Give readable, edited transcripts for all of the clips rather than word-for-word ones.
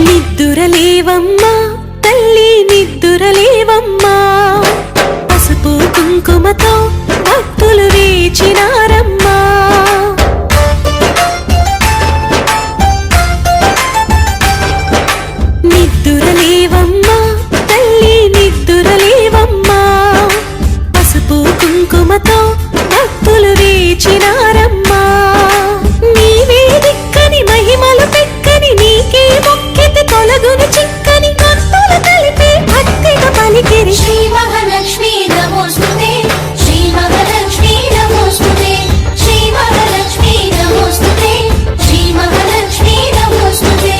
నిద్దురలేవమ్మా తల్లి నిద్దురలేవమ్మా, పసుపు కుంకుమతో భక్తులు వేచినారమ్మా. నిద్దురలేవమ్మా తల్లి నిద్దురలేవమ్మా, పసుపు కుంకుమతో భక్తులు వేచినారమ్మా. నీవే దిక్కని మహిమలు పెక్కని, నీకే మొక్కితే తొలగును చిక్కని, భక్తులు కలిపి భక్తిగా పలికిరి. శ్రీ మహాలక్ష్మీ నమోస్తుతే, శ్రీ మహాలక్ష్మీ నమోస్తుతే, శ్రీ మహాలక్ష్మీ నమోస్తుతే, శ్రీ మహాలక్ష్మీ నమోస్తుతే.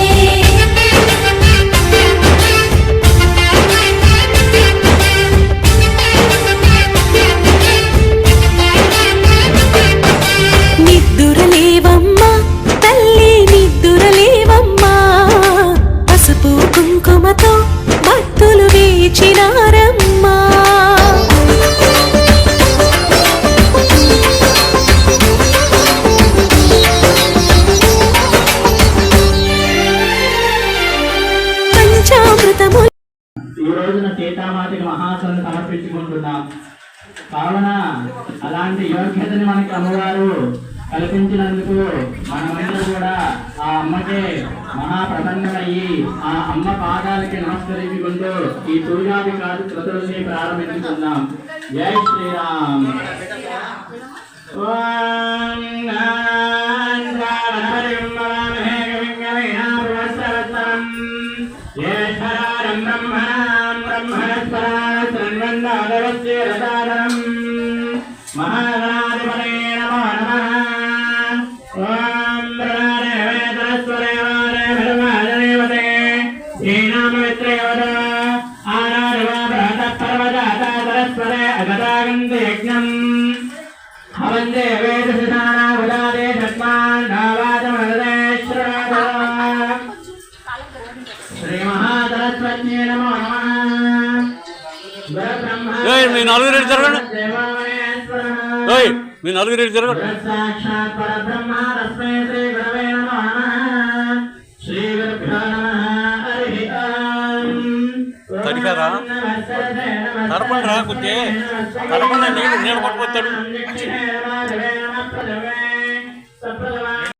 నిద్దురలేవమ్మా తల్లి నిద్దురలేవమ్మా, పసుపు కుంకుమతో భక్తులు వేచినారమ్మా. పంచామృతము ఈ రోజున సీతామాతకి మహాసను సమర్పించుకుంటున్నాం. కావున అలాంటి యోగ్యతని మనకి అమ్మవారు కల్పించినందుకు మనమందరూ కూడా ఆ అమ్మకే మహాప్రసన్నమయ్యి ఆ అమ్మ పాదాలకి నమస్కరించుకుంటూ ఈ పూజాది క్రతువుల్ని ప్రారంభించుకుందాం. జై శ్రీరామ్. మహాగణాధిపతే నమో నమః. ఓం ప్రణాదేవేతరస్వరే వారే భరమాదేవతే శ్రీనామమిత్రయోద ఆనాదివా బృహతః పర్వజాతాతరస్వరే అగతాగంతి యజ్ఞం హవందే వేదసిధానా ఉదాదే తస్మాన్ భావాదమనదే శ్రీనాథ. శ్రీ మహాసరస్వత్యే నమో నమః. మీ నలుగురు జరగండి, మీ నలుగురు జరగండి. సాక్షాత్ పరబ్రహ్మ తస్మై శ్రీ గురవే నమో నమః. శ్రీ గురుభ్యో నమః. హరి ఓం. తడికారా తడపండి రా, కొంచెం తడపండి, నీళ్ళు పట్టుకొస్తాడు.